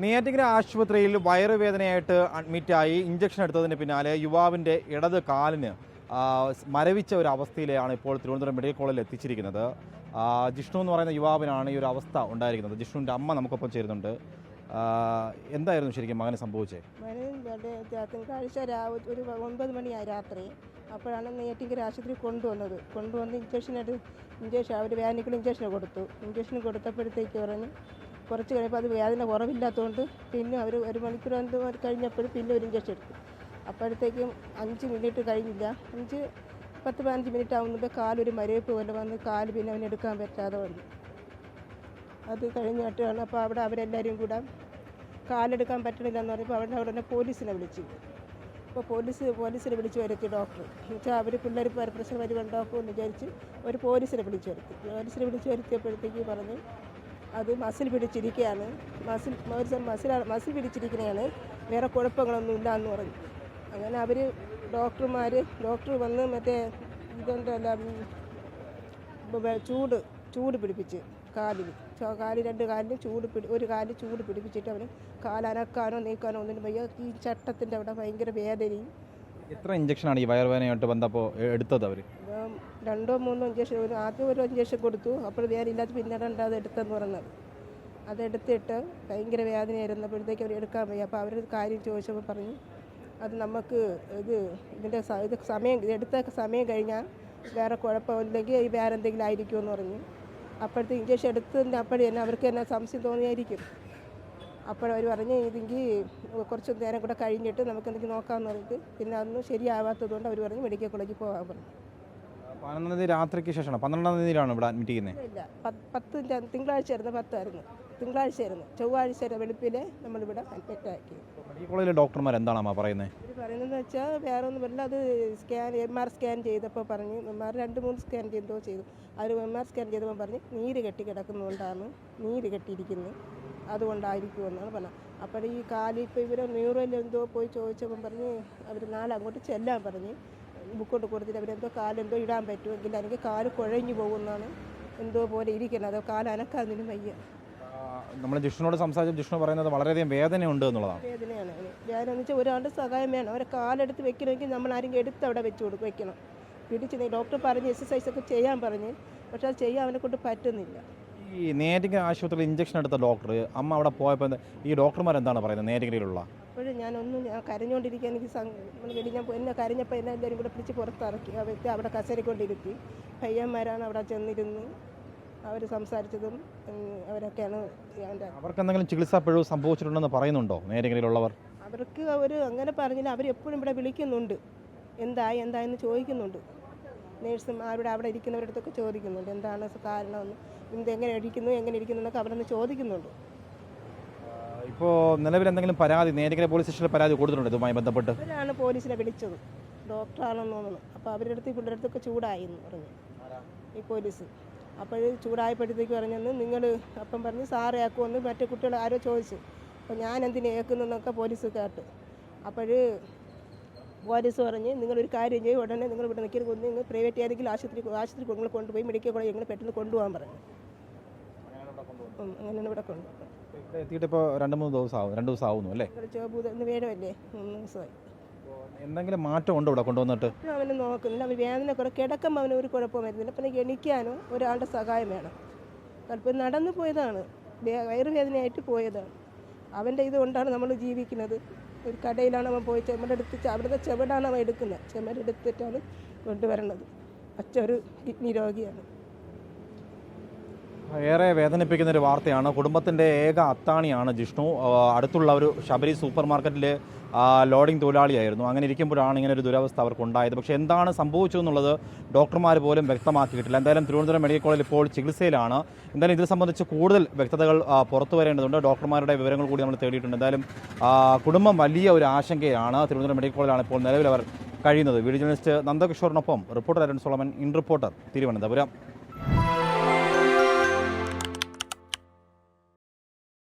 നെയ്യാറ്റിൻകര ആശുപത്രിയിൽ വയറുവേദനയായിട്ട് അഡ്മിറ്റായി ഇഞ്ചക്ഷൻ എടുത്തതിന് പിന്നാലെ യുവാവിൻ്റെ ഇടത് കാലിന് മരവിച്ച ഒരു അവസ്ഥയിലാണ് ഇപ്പോൾ തിരുവനന്തപുരം മെഡിക്കൽ കോളേജിൽ എത്തിച്ചിരിക്കുന്നത്. ജിഷ്ണു എന്ന് പറയുന്ന യുവാവിനാണ് ഈ ഒരു അവസ്ഥ ഉണ്ടായിരിക്കുന്നത്. ജിഷ്ണുവിൻ്റെ അമ്മ നമുക്കൊപ്പം ചേരുന്നുണ്ട്. എന്തായിരുന്നു ശരിക്കും മകന് സംഭവിച്ചത്? തിങ്കളാഴ്ച ഒരു 9 മണിയായി രാത്രി. അപ്പോഴാണ് നെയ്യാറ്റിൻകര ആശുപത്രി കൊണ്ടുവന്ന് ഇഞ്ചക്ഷൻ അവർ വേദനയ്ക്കുള്ള ഇഞ്ചക്ഷൻ കൊടുത്തപ്പോഴത്തേക്ക് പറഞ്ഞ് കുറച്ച് കഴിയുമ്പോൾ അത് വേദന കുറവില്ലാത്തതുകൊണ്ട് പിന്നെ അവർ 1 മണിക്കൂർ കഴിഞ്ഞപ്പോഴും പിന്നെ ഒരു ഇഞ്ചക്ഷൻ എടുത്തു. അപ്പോഴത്തേക്കും 5 മിനിറ്റ് കഴിഞ്ഞില്ല, 10-15 മിനിറ്റ് ആകുമ്പോൾ കാലൊരു മരവിപ്പ് പോലെ വന്ന് കാല് പിന്നെ അവനെടുക്കാൻ പറ്റാതെ വന്നു. അത് കഴിഞ്ഞിട്ടാണ് അപ്പോൾ അവിടെ അവരെല്ലാവരും കൂടെ കാലെടുക്കാൻ പറ്റണില്ലെന്ന് പറഞ്ഞപ്പോൾ അവിടെ തന്നെ പോലീസിനെ വിളിച്ചു. അപ്പോൾ പോലീസിനെ വിളിച്ച് വരുത്തി ഡോക്ടർ. എന്നുവെച്ചാൽ അവർ പിള്ളേർ പ്രശ്നം വരുന്നുണ്ടാക്കുമെന്ന് വിചാരിച്ച് ഒരു പോലീസിനെ വിളിച്ച് വരുത്തിയപ്പോഴത്തേക്ക് പറഞ്ഞ് അത് മസിൽ പിടിച്ചിരിക്കുകയാണ്, മസിൽ പിടിച്ചിരിക്കുന്നതാണ്, വേറെ കുഴപ്പങ്ങളൊന്നും ഇല്ല എന്ന് പറഞ്ഞു. അങ്ങനെ അവർ ഡോക്ടർ വന്ന് മറ്റേ ഇതുണ്ടല്ല ചൂട് പിടിപ്പിച്ച് കാലിന് 2 കാലിലും ഒരു കാലിൽ ചൂട് പിടിപ്പിച്ചിട്ട് അവന് കാലനക്കാനോ നീക്കാനോ ഒന്നിനും വയ്യ. ഈ ചട്ടത്തിൻ്റെ അവിടെ ഭയങ്കര വേദനയും. എത്ര ഇഞ്ചക്ഷനാണ് ഈ വയറുവേദനയായിട്ട് ബന്ധപ്പോൾ എടുത്തത്? അവർ 2-3 ഇഞ്ചക്ഷൻ, ആദ്യം ഒരു ഇഞ്ചക്ഷൻ കൊടുത്തു, അപ്പോൾ വേദന ഇല്ലാത്ത പിന്നെ രണ്ടാമത് എടുത്തെന്ന് പറഞ്ഞത്. അതെടുത്തിട്ട് ഭയങ്കര വേദനയായിരുന്നപ്പോഴത്തേക്ക് അവർ എടുക്കാൻ വയ്യ. അപ്പോൾ അവർ കാര്യം ചോദിച്ചപ്പോൾ പറഞ്ഞു അത് നമുക്ക് ഇതിൻ്റെ എടുത്ത സമയം കഴിഞ്ഞാൽ വേറെ കുഴപ്പമില്ലെങ്കിൽ വേറെ എന്തെങ്കിലും ആയിരിക്കുമെന്ന് പറഞ്ഞു. അപ്പോഴത്തെ ഇഞ്ചക്ഷൻ എടുത്തതിൻ്റെ അപ്പോഴേ തന്നെ അവർക്ക് തന്നെ സംശയം തോന്നിയായിരിക്കും. അപ്പോഴവർ പറഞ്ഞ് ഇതെങ്കിൽ കുറച്ച് നേരം കൂടെ കഴിഞ്ഞിട്ട് നമുക്ക് എന്തെങ്കിലും നോക്കാമെന്ന് പറഞ്ഞിട്ട് പിന്നെ അതൊന്നും ശരിയാവാത്തത് കൊണ്ട് അവർ പറഞ്ഞ് മെഡിക്കൽ കോളേജിൽ പോകാൻ പറഞ്ഞു. 11 തീയതി രാത്രിക്ക് ശേഷമാണ് 12 തീയതിയിലാണ് ഇവിടെ അഡ്മിറ്റ് ചെയ്യുന്നത്? ഇല്ല, 10 തിങ്കളാഴ്ചയായിരുന്നു, 10 തിങ്കളാഴ്ചയായിരുന്നു. ചൊവ്വാഴ്ച വെളുപ്പിലെ നമ്മളിവിടെ അഡ്മിറ്റ് ആക്കി. മെഡിക്കൽ കോളേജിലെ ഡോക്ടർമാർ എന്താണ് പറയുന്നത്? അവർ പറയുന്നതെന്ന് വെച്ചാൽ വേറെ ഒന്നും പറയില്ല. അത് MR സ്കാൻ ചെയ്തപ്പോൾ പറഞ്ഞ് MR 2-3 സ്കാൻ ചെയ്തു. അവർ MR സ്കാൻ ചെയ്തപ്പോൾ പറഞ്ഞ് നീര് കെട്ടി കിടക്കുന്നതുകൊണ്ടാണ്, നീര് കെട്ടിയിരിക്കുന്നത്, അതുകൊണ്ടായിരിക്കുമെന്നാണ് പറഞ്ഞത്. അപ്പോൾ ഈ കാലിൽ ഇപ്പോൾ ഇവർ ന്യൂറോയിൽ എന്തോ പോയി ചോദിച്ചപ്പം പറഞ്ഞ് അവർ നാളെ അങ്ങോട്ട് ചെല്ലാൻ പറഞ്ഞ് ബുക്കോട്ട് കൊടുത്തിട്ട് അവരെന്തോ കാലെന്തോ ഇടാൻ പറ്റുമെങ്കിൽ അല്ലെങ്കിൽ കാല് കുഴഞ്ഞു പോകുന്നതാണ്, എന്തോ പോലെ ഇരിക്കുന്നത്, അതോ കാല് അനക്കാതിനും വയ്യ. നമ്മൾ ജിഷ്ണുനോട് സംസാരിച്ച ജിഷ്ണു പറയുന്നത് വളരെയധികം വേദനയുണ്ട് എന്നുള്ളതാണ്. വേദനയാണ് എന്ന് വെച്ചാൽ ഒരാളുടെ സഹായം വേണം. അവരെ കാലെടുത്ത് വെക്കണമെങ്കിൽ നമ്മൾ ആരെങ്കിലും എടുത്ത് അവിടെ വെക്കണം, പിടിച്ച്. ഡോക്ടർ പറഞ്ഞ് എക്സസൈസൊക്കെ ചെയ്യാൻ പറഞ്ഞ്, പക്ഷെ അത് ചെയ്യാൻ അവനെ കൊണ്ട് പറ്റുന്നില്ല. ഈ നെയ്യാറ്റിൻകര ആശുപത്രിയിൽ ഇഞ്ചക്ഷൻ എടുത്ത ഡോക്ടർ അമ്മ അവിടെ പോയപ്പോൾ ഈ ഡോക്ടർമാർ എന്താണ് പറയുന്നത് നെയ്യാറ്റിൻകരയിലുള്ള? അപ്പോഴും ഞാൻ കരഞ്ഞുകൊണ്ടിരിക്കുക. എനിക്ക് എന്നെ കരഞ്ഞപ്പോൾ എന്നെ എല്ലാവരും കൂടെ പിടിച്ച് പുറത്തിറക്കി. ആ വ്യക്തി അവിടെ കസേരക്കൊണ്ടിരുത്തി. പയ്യന്മാരാണ് അവിടെ ചെന്നിരുന്ന് അവർ സംസാരിച്ചതും അവരൊക്കെയാണ്. അവർക്ക് എന്തെങ്കിലും ചികിത്സാ പിഴവ് സംഭവിച്ചിട്ടുണ്ടെന്ന് പറയുന്നുണ്ടോ നെയ്യാറ്റിൻകരയിലുള്ളവർ? അവർക്ക് അവർ അങ്ങനെ പറഞ്ഞില്ല. അവരെപ്പോഴും ഇവിടെ വിളിക്കുന്നുണ്ട്, എന്തായെന്ന് ചോദിക്കുന്നുണ്ട്. നേഴ്സുമാരുടെ അവിടെ ഇരിക്കുന്നവരടുത്തൊക്കെ ചോദിക്കുന്നുണ്ട് എന്താണ് കാരണമെന്ന്, എങ്ങനെ ഇരിക്കുന്നു എന്നൊക്കെ അവിടെ നിന്ന് ചോദിക്കുന്നുണ്ട്. ഇപ്പോൾ നിലവിൽ എന്തെങ്കിലും പരാതി നെയ്യാറ്റിൻകര പോലീസ് സ്റ്റേഷനിൽ പരാതി കൊടുത്തിട്ടുണ്ട് ഇതുമായി ബന്ധപ്പെട്ട്? അവരാണ് പോലീസിനെ വിളിച്ചത്, ഡോക്ടറാണെന്ന് തോന്നുന്നു. അപ്പോൾ പിള്ളേരുടെ അടുത്തൊക്കെ ചൂടായി എന്ന് പറഞ്ഞു ഈ പോലീസ്. അപ്പോൾ ചൂടായപ്പോഴത്തേക്ക് പറഞ്ഞെന്ന് നിങ്ങൾ അപ്പം പറഞ്ഞ് സാറ് ഏക്കുമെന്ന് മറ്റേ കുട്ടികൾ ആരോ ചോദിച്ചു. അപ്പോൾ ഞാൻ എന്തിനു ഏക്കുന്നൊക്കെ പോലീസ് കേട്ട്. അപ്പോൾ പോലീസ് പറഞ്ഞ് നിങ്ങളൊരു കാര്യം ചെയ്യും, ഉടനെ നിങ്ങൾ ഇവിടെ നിൽക്കരുത്, നിങ്ങൾ പ്രൈവറ്റ് ഏതെങ്കിലും ആശുപത്രി നിങ്ങൾ കൊണ്ടുപോയി മെഡിക്കൽ കോളേജ് ഞങ്ങൾ പെട്ടെന്ന് കൊണ്ടുപോകാൻ പറഞ്ഞു. അങ്ങനെയാണ് ഇവിടെ കൊണ്ടുപോകും. എത്തിയിട്ട് ഇപ്പോൾ 2 ദിവസം ആവുന്നു അല്ലേ? ഇന്ന് വേണമല്ലേ, 3 ദിവസമായി. എന്തെങ്കിലും മാറ്റം ഉണ്ടോ ഇവിടെ കൊണ്ടുവന്നിട്ട്? അവന് നോക്കുന്നില്ല. അവന് വേദന കിടക്കുമ്പോൾ അവന് ഒരു കുഴപ്പം വരുന്നില്ല. പിന്നെ എണിക്കാനോ ഒരാളുടെ സഹായം വേണം. ചിലപ്പോൾ നടന്നു പോയതാണ്, വയറുവേദനയായിട്ട് പോയതാണ്. അവൻ്റെ ഇതുകൊണ്ടാണ് നമ്മൾ ജീവിക്കുന്നത്. ഒരു കടയിലാണ് അവൻ പോയി അവിടുത്തെ ചെവിടാണ് അവൻ എടുക്കുന്നത്. ചെവിടെടുത്തിട്ടാണ് കൊണ്ടുവരണത്. ഒരു കിഡ്നി രോഗിയാണ്. ഏറെ വേദനിപ്പിക്കുന്നൊരു വാർത്തയാണ്. കുടുംബത്തിൻ്റെ ഏക അത്താണിയാണ് ജിഷ്ണു. അടുത്തുള്ള ഒരു ശബരി സൂപ്പർ മാർക്കറ്റിൽ ലോഡിംഗ് തൊഴിലാളിയായിരുന്നു. അങ്ങനെ ഇരിക്കുമ്പോഴാണ് ഇങ്ങനെ ഒരു ദുരവസ്ഥ അവർക്കുണ്ടായത്. പക്ഷേ എന്താണ് സംഭവിച്ചതെന്നുള്ളത് ഡോക്ടർമാർ പോലും വ്യക്തമാക്കിയിട്ടില്ല. എന്തായാലും തിരുവനന്തപുരം മെഡിക്കൽ കോളേജിൽ ഇപ്പോൾ ചികിത്സയിലാണ്. എന്തായാലും ഇതിനെ സംബന്ധിച്ച് കൂടുതൽ വ്യക്തതകൾ പുറത്തു വരേണ്ടതുണ്ട്. ഡോക്ടർമാരുടെ വിവരങ്ങൾ കൂടി നമ്മൾ തേടിയിട്ടുണ്ട്. എന്തായാലും കുടുംബം വലിയ ഒരു ആശങ്കയാണ്. തിരുവനന്തപുരം മെഡിക്കൽ കോളേജിലാണ് ഇപ്പോൾ നിലവിൽ അവർ കഴിയുന്നത്. വീഡിയോ ജേർണലിസ്റ്റ് നന്ദകിഷോറിനൊപ്പം reporter Arun Solomon, in reporter, Thiruvananthapuram.